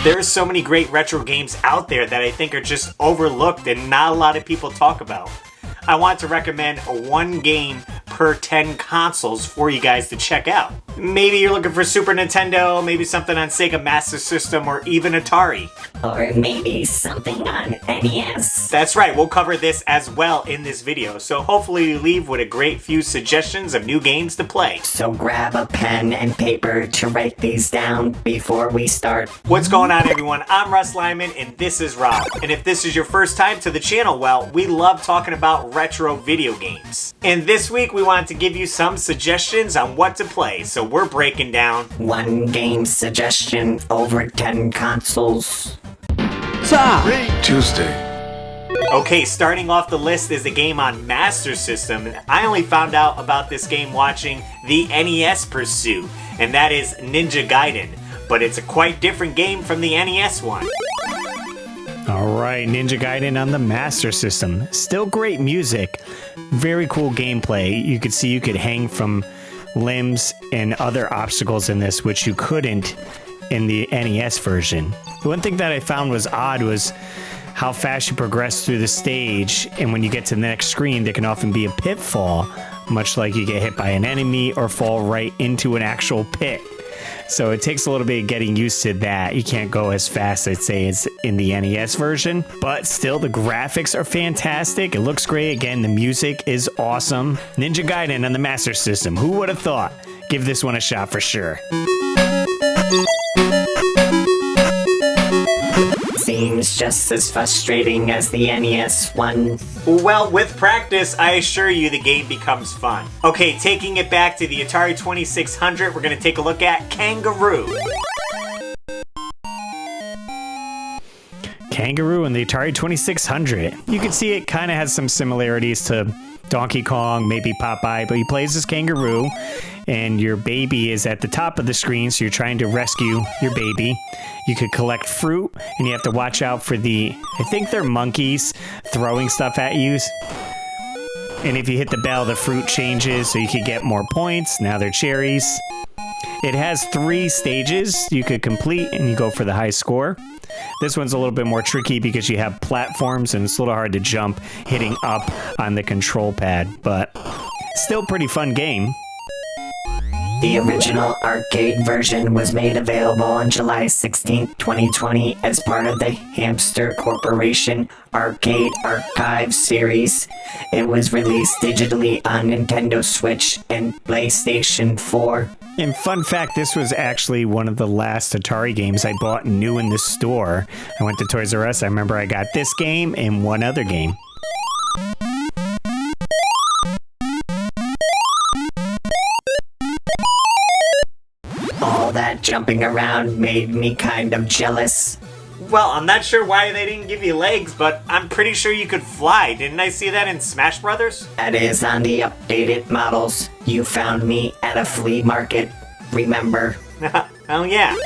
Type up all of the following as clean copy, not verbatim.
There's so many great retro games out there that I think are just overlooked and not a lot of people talk about. I want to recommend one game per 10 consoles for you guys to check out. Maybe you're looking for Super Nintendo, maybe something on Sega Master System, or even Atari. Or maybe something on NES. That's right, we'll cover this as well in this video, so hopefully you leave with a great few suggestions of new games to play. So grab a pen and paper to write these down before we start. What's going on, everyone? I'm RussLyman and this is Rob. And if this is your first time to the channel, well, we love talking about retro video games. And this week we wanted to give you some suggestions on what to play, so we're breaking down one game suggestion over 10 consoles. Top Tuesday. Okay, starting off the list is a game on Master System. I only found out about this game watching the NES Pursuit, and that is Ninja Gaiden. But it's a quite different game from the NES one. Alright, Ninja Gaiden on the Master System. Still great music. Very cool gameplay. You could see you could hang from limbs and other obstacles in this, which you couldn't in the NES version. The one thing that I found was odd was how fast you progress through the stage, and when you get to the next screen, there can often be a pitfall, much like you get hit by an enemy or fall right into an actual pit. So it takes a little bit of getting used to that. You can't go as fast, I'd say, as in the NES version. But still, the graphics are fantastic. It looks great. Again, the music is awesome. Ninja Gaiden on the Master System. Who would have thought? Give this one a shot for sure. Seems just as frustrating as the NES one. Well, with practice, I assure you the game becomes fun. Okay, taking it back to the Atari 2600, we're gonna take a look at Kangaroo. Kangaroo and the Atari 2600. You can see it kind of has some similarities to Donkey Kong, maybe Popeye, but you play as this kangaroo, and your baby is at the top of the screen, so you're trying to rescue your baby. You could collect fruit, and you have to watch out for I think they're monkeys, throwing stuff at you. And if you hit the bell, the fruit changes, so you could get more points. Now they're cherries. It has 3 stages you could complete, and you go for the high score. This one's a little bit more tricky because you have platforms and it's a little hard to jump hitting up on the control pad, but still pretty fun game. The original arcade version was made available on July 16, 2020 as part of the Hamster Corporation Arcade Archive series. It was released digitally on Nintendo Switch and PlayStation 4. And fun fact, this was actually one of the last Atari games I bought new in the store. I went to Toys R Us, I remember I got this game and one other game. All that jumping around made me kind of jealous. Well, I'm not sure why they didn't give you legs, but I'm pretty sure you could fly. Didn't I see that in Smash Brothers? That is on the updated models. You found me at a flea market, remember? Oh yeah.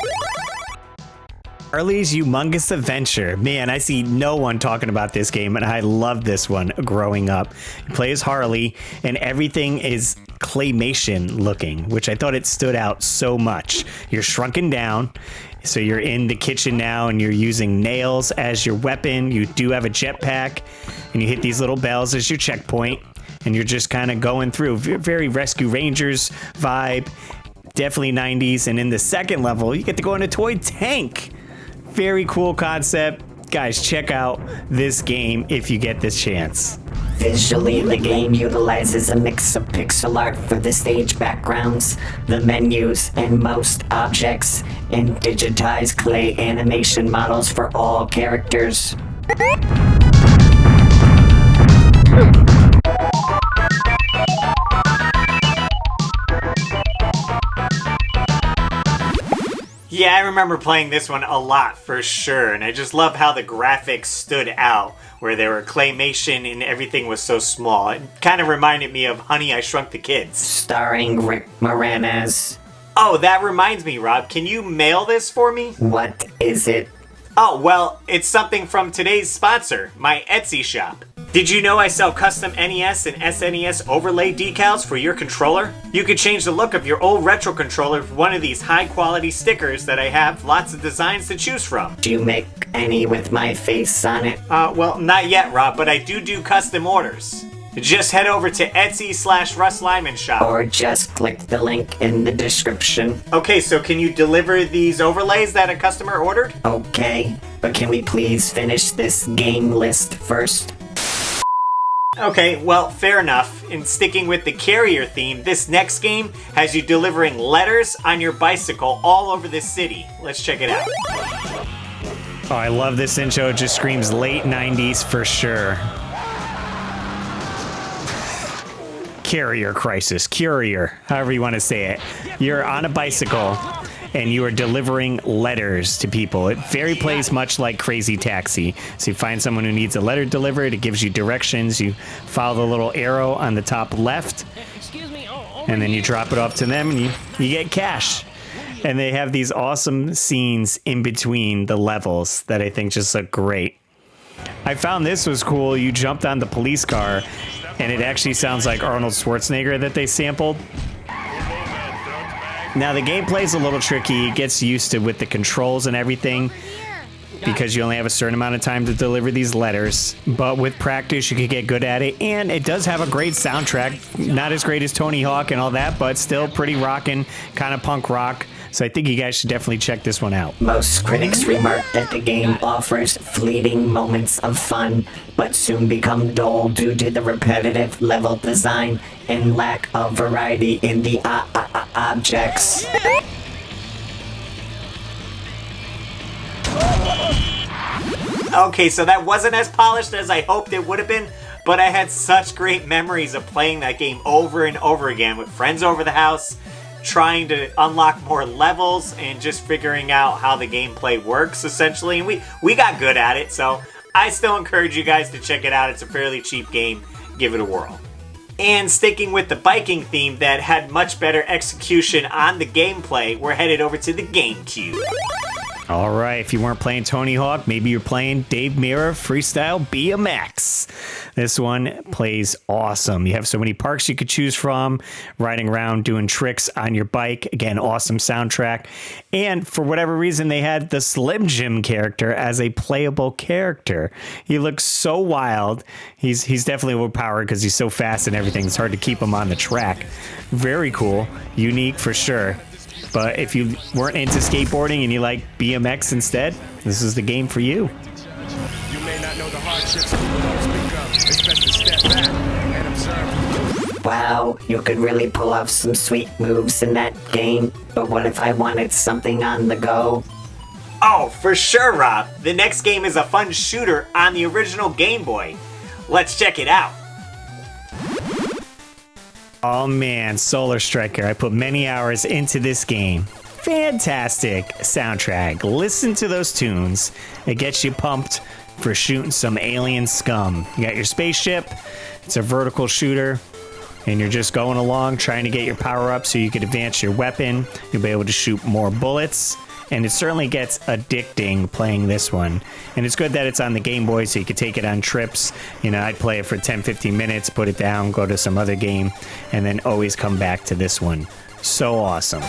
Harley's Humongous Adventure. Man, I see no one talking about this game, and I love this one growing up. You play as Harley, and everything is claymation looking, which I thought it stood out so much. You're shrunken down, so you're in the kitchen now, and you're using nails as your weapon. You do have a jetpack, and you hit these little bells as your checkpoint, and you're just kind of going through. Very Rescue Rangers vibe, definitely 90s, and in the second level, you get to go in a toy tank. Very cool concept. Guys, check out this game if you get this chance. Visually, the game utilizes a mix of pixel art for the stage backgrounds, the menus, and most objects, and digitized clay animation models for all characters. Yeah, I remember playing this one a lot for sure, and I just love how the graphics stood out, where they were claymation and everything was so small. It kind of reminded me of Honey, I Shrunk the Kids. Starring Rick Moranis. Oh, that reminds me, Rob. Can you mail this for me? What is it? Oh, well, it's something from today's sponsor, my Etsy shop. Did you know I sell custom NES and SNES overlay decals for your controller? You could change the look of your old retro controller with one of these high quality stickers that I have lots of designs to choose from. Do you make any with my face on it? Well, not yet, Rob, but I do custom orders. Just head over to Etsy/RussLyman shop. Or just click the link in the description. Okay, so can you deliver these overlays that a customer ordered? Okay, but can we please finish this game list first? Okay, well, fair enough. In sticking with the carrier theme, this next game has you delivering letters on your bicycle all over the city. Let's check it out. Oh, I love this intro. It just screams late 90s for sure. Carrier crisis, courier, however you want to say it. You're on a bicycle and you are delivering letters to people. It very plays much like Crazy Taxi. So you find someone who needs a letter delivered, it gives you directions, you follow the little arrow on the top left, and then you drop it off to them and you get cash. And they have these awesome scenes in between the levels that I think just look great. I found this was cool. You jumped on the police car and it actually sounds like Arnold Schwarzenegger that they sampled. Now the gameplay's a little tricky. It gets used to with the controls and everything because you only have a certain amount of time to deliver these letters. But with practice, you could get good at it. And it does have a great soundtrack. Not as great as Tony Hawk and all that, but still pretty rockin', kind of punk rock. So I think you guys should definitely check this one out. Most critics remark that the game offers fleeting moments of fun, but soon become dull due to the repetitive level design and lack of variety in the objects. Okay, so that wasn't as polished as I hoped it would have been, but I had such great memories of playing that game over and over again with friends over the house, trying to unlock more levels and just figuring out how the gameplay works, essentially. And we got good at it, so I still encourage you guys to check it out. It's a fairly cheap game. Give it a whirl. And sticking with the biking theme that had much better execution on the gameplay, we're headed over to the Gamecube. All right, if you weren't playing Tony Hawk, maybe you're playing Dave Mirra Freestyle BMX. This one plays awesome. You have so many parks you could choose from, riding around, doing tricks on your bike. Again, awesome soundtrack. And for whatever reason, they had the Slim Jim character as a playable character. He looks so wild. He's definitely overpowered because he's so fast and everything. It's hard to keep him on the track. Very cool. Unique for sure. But if you weren't into skateboarding and you like BMX instead, this is the game for you. You may not know the hardships of speak up. It's best to step back and observe. Wow, you could really pull off some sweet moves in that game, but what if I wanted something on the go? Oh, for sure, Rob. The next game is a fun shooter on the original Game Boy. Let's check it out. Oh man, Solar Striker. I put many hours into this game. Fantastic soundtrack. Listen to those tunes. It gets you pumped for shooting some alien scum. You got your spaceship. It's a vertical shooter. And you're just going along trying to get your power up so you can advance your weapon. You'll be able to shoot more bullets. And it certainly gets addicting playing this one. And it's good that it's on the Game Boy so you can take it on trips. You know, I'd play it for 10-15 minutes, put it down, go to some other game, and then always come back to this one. So awesome.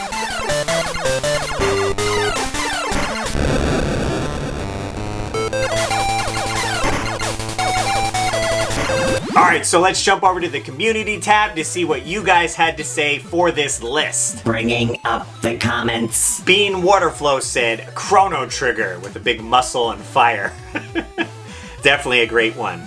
Alright, so let's jump over to the community tab to see what you guys had to say for this list. Bringing up the comments. Bean Waterflow said Chrono Trigger with a big muscle and fire. Definitely a great one.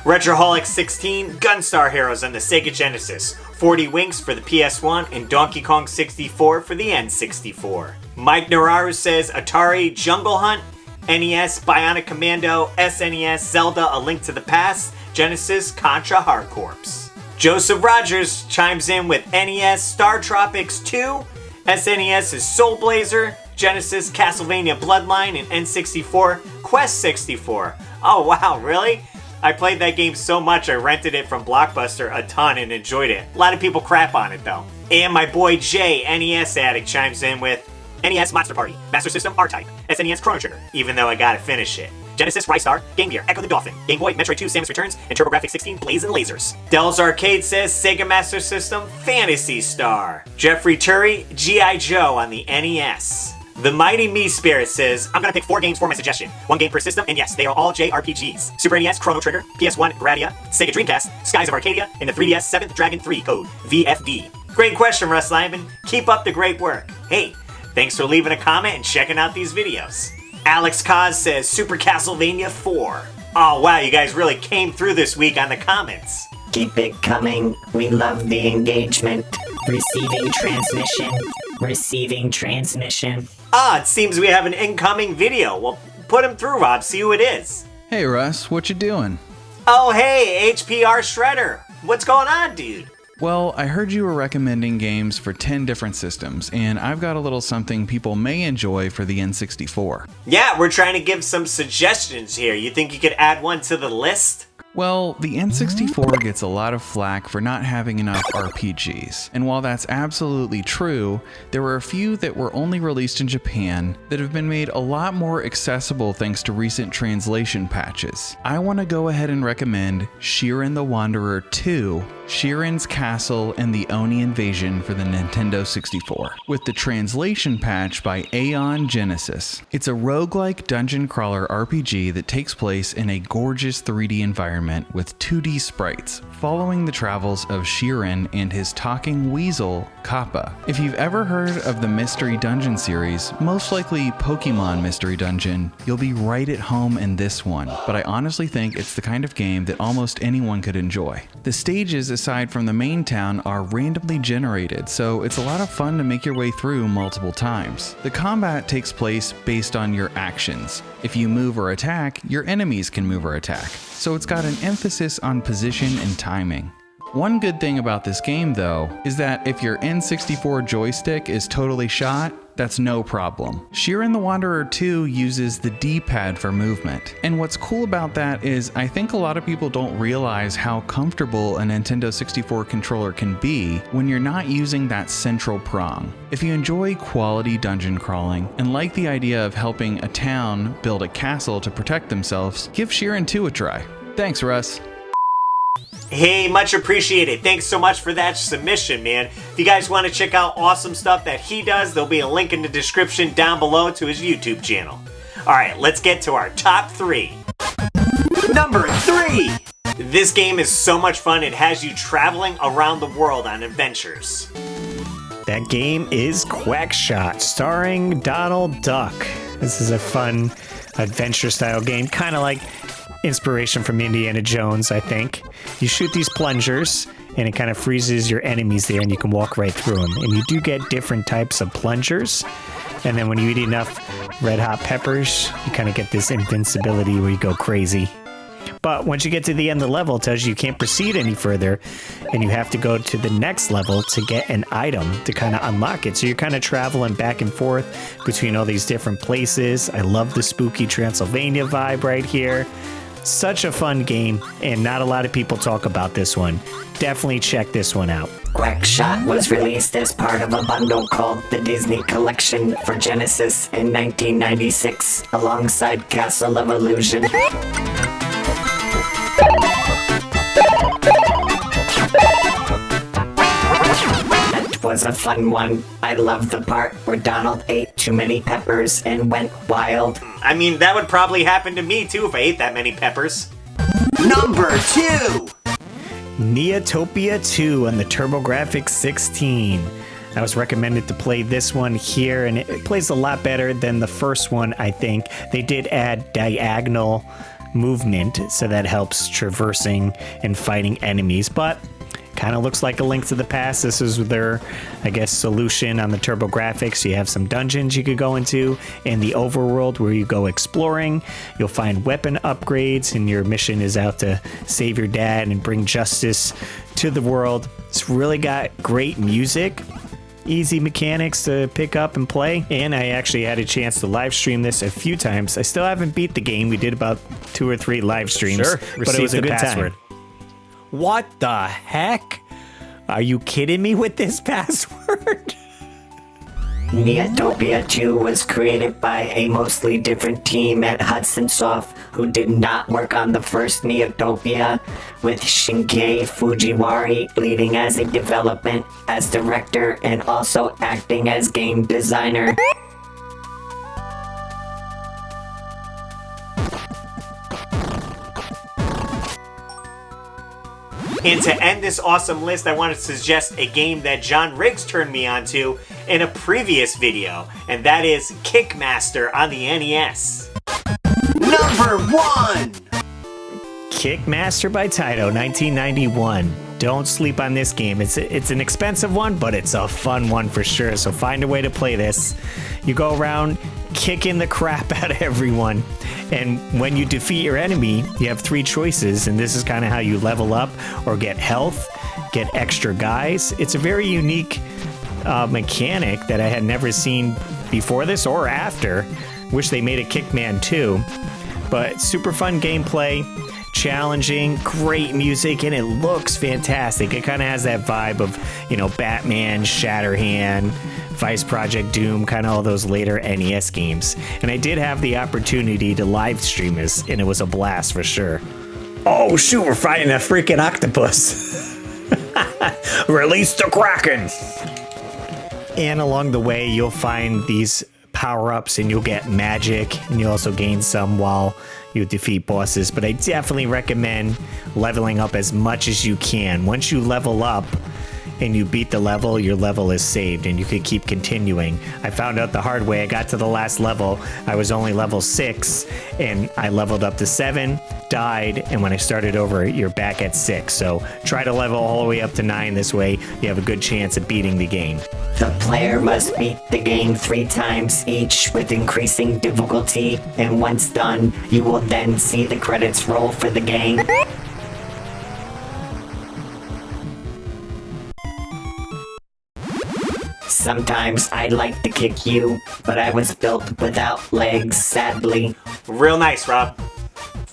Retroholic 16, Gunstar Heroes on the Sega Genesis. 40 Winks for the PS1 and Donkey Kong 64 for the N64. Mike Nararu says Atari Jungle Hunt, NES Bionic Commando, SNES Zelda A Link to the Past, Genesis Contra Hard Corps. Joseph Rogers chimes in with NES Star Tropics 2, SNES is Soul Blazer, Genesis Castlevania Bloodline, and N64 Quest 64. Oh wow, really? I played that game so much I rented it from Blockbuster a ton and enjoyed it. A lot of people crap on it though. And my boy Jay, NES Addict, chimes in with NES Monster Party, Master System R-Type, SNES Chrono Trigger, even though I gotta finish it. Genesis, Rystar, Game Gear, Echo the Dolphin, Game Boy, Metroid 2, Samus Returns, and TurboGrafx 16, Blazing Lasers. Dell's Arcade says Sega Master System, Phantasy Star. Jeffrey Turry, G.I. Joe on the NES. The Mighty Me Spirit says, I'm gonna pick 4 games for my suggestion. 1 game per system, and yes, they are all JRPGs. Super NES, Chrono Trigger, PS1, Gradia, Sega Dreamcast, Skies of Arcadia, and the 3DS 7th Dragon 3 code, VFD. Great question, RussLyman. Keep up the great work. Hey, thanks for leaving a comment and checking out these videos. Alex Kaz says, Super Castlevania 4. Oh wow, you guys really came through this week on the comments. Keep it coming. We love the engagement. Receiving transmission. Receiving transmission. Ah, it seems we have an incoming video. Well, put him through, Rob. See who it is. Hey Russ, what you doing? Oh, hey, HPR Shredder. What's going on, dude? Well, I heard you were recommending games for 10 different systems, and I've got a little something people may enjoy for the N64. Yeah, we're trying to give some suggestions here. You think you could add one to the list? Well, the N64 gets a lot of flack for not having enough RPGs, and while that's absolutely true, there were a few that were only released in Japan that have been made a lot more accessible thanks to recent translation patches. I want to go ahead and recommend Shiren the Wanderer 2, Shiren's Castle, and the Oni Invasion for the Nintendo 64, with the translation patch by Aeon Genesis. It's a roguelike dungeon crawler RPG that takes place in a gorgeous 3D environment with 2D sprites, following the travels of Shiren and his talking weasel, Kappa. If you've ever heard of the Mystery Dungeon series, most likely Pokemon Mystery Dungeon, you'll be right at home in this one, but I honestly think it's the kind of game that almost anyone could enjoy. The stages, aside from the main town, are randomly generated, so it's a lot of fun to make your way through multiple times. The combat takes place based on your actions. If you move or attack, your enemies can move or attack, so it's got an emphasis on position and timing. One good thing about this game, though, is that if your N64 joystick is totally shot, that's no problem. Shiren the Wanderer 2 uses the D-pad for movement, and what's cool about that is I think a lot of people don't realize how comfortable a Nintendo 64 controller can be when you're not using that central prong. If you enjoy quality dungeon crawling and like the idea of helping a town build a castle to protect themselves, give Shiren 2 a try. Thanks, Russ. Hey, much appreciated. Thanks so much for that submission, man. If you guys want to check out awesome stuff that he does, there'll be a link in the description down below to his YouTube channel. Alright, let's get to our top 3. Number 3! This game is so much fun, it has you traveling around the world on adventures. That game is Quackshot, starring Donald Duck. This is a fun adventure-style game, kind of like inspiration from Indiana Jones, I think. You shoot these plungers, and it kind of freezes your enemies there, and you can walk right through them. And you do get different types of plungers, and then when you eat enough red hot peppers, you kind of get this invincibility where you go crazy. But once you get to the end of the level, it tells you can't proceed any further, and you have to go to the next level to get an item to kind of unlock it. So you're kind of traveling back and forth between all these different places. I love the spooky Transylvania vibe right here. Such a fun game, and not a lot of people talk about this one. Definitely check this one out. Quackshot was released as part of a bundle called the Disney Collection for Genesis in 1996, alongside Castle of Illusion. That was a fun one. I love the part where Donald ate too many peppers and went wild. I mean, that would probably happen to me too if I ate that many peppers. Number 2! Neotopia 2 on the TurboGrafx 16. I was recommended to play this one here, and it plays a lot better than the first one, I think. They did add diagonal movement, so that helps traversing and fighting enemies, but kind of looks like A Link to the Past. This is their, I guess, solution on the TurboGrafx. You have some dungeons you could go into in the overworld where you go exploring. You'll find weapon upgrades, and your mission is out to save your dad and bring justice to the world. It's really got great music, easy mechanics to pick up and play, and I actually had a chance to live stream this a few times. I still haven't beat the game. We did about 2 or 3 live streams, Sure. but it was a good password. time. What the heck? Are you kidding me with this password? Neotopia 2 was created by a mostly different team at Hudson Soft who did not work on the first Neotopia, with Shinkei Fujiwara leading as a development as director and also acting as game designer. And to end this awesome list, I want to suggest a game that John Riggs turned me on to in a previous video, and that is Kickmaster on the NES. Number 1! Kickmaster by Taito, 1991. Don't sleep on this game. It's an expensive one, but it's a fun one for sure. So find a way to play this. You go around kicking the crap out of everyone. And when you defeat your enemy, you have 3 choices. And this is kind of how you level up or get health, get extra guys. It's a very unique mechanic that I had never seen before this or after. Wish they made a Kickman 2. But super fun gameplay. Challenging, great music, and it looks fantastic. It kind of has that vibe of, Batman, Shatterhand, Vice Project Doom, kind of all those later NES games. And I did have the opportunity to live stream this, and it was a blast for sure. Oh shoot, we're fighting a freaking octopus. Release the Kraken! And along the way, you'll find these power-ups, and you'll get magic, and you'll also gain some while you defeat bosses. But I definitely recommend leveling up as much as you can. Once you level up and you beat the level, your level is saved and you could keep continuing. I found out the hard way. I got to the last level. I was only level 6 and I leveled up to 7, died, and when I started over, you're back at 6. So try to level all the way up to 9. This way you have a good chance of beating the game. The player must beat the game 3 times each with increasing difficulty, and once done, you will then see the credits roll for the game. Sometimes I'd like to kick you, but I was built without legs, sadly. Real nice, Rob.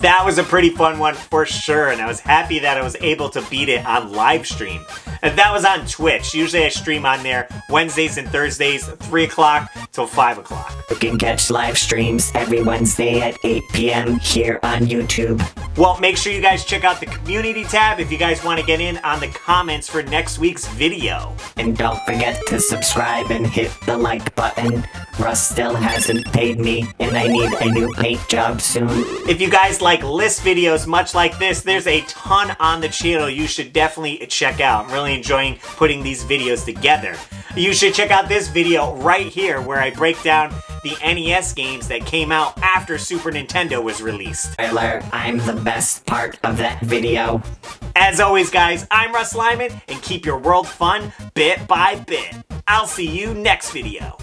That was a pretty fun one for sure, and I was happy that I was able to beat it on live stream. And that was on Twitch. Usually I stream on there Wednesdays and Thursdays, 3 o'clock till 5 o'clock. You can catch live streams every Wednesday at 8 p.m. here on YouTube. Well, make sure you guys check out the community tab if you guys want to get in on the comments for next week's video. And don't forget to subscribe and hit the like button. Russ still hasn't paid me, and I need a new paint job soon. If you guys like list videos much like this, there's a ton on the channel you should definitely check out. I'm really enjoying putting these videos together. You should check out this video right here where I break down the NES games that came out after Super Nintendo was released. Tyler, I'm the best part of that video. As always, guys, I'm RussLyman, and keep your world fun bit by bit. I'll see you next video.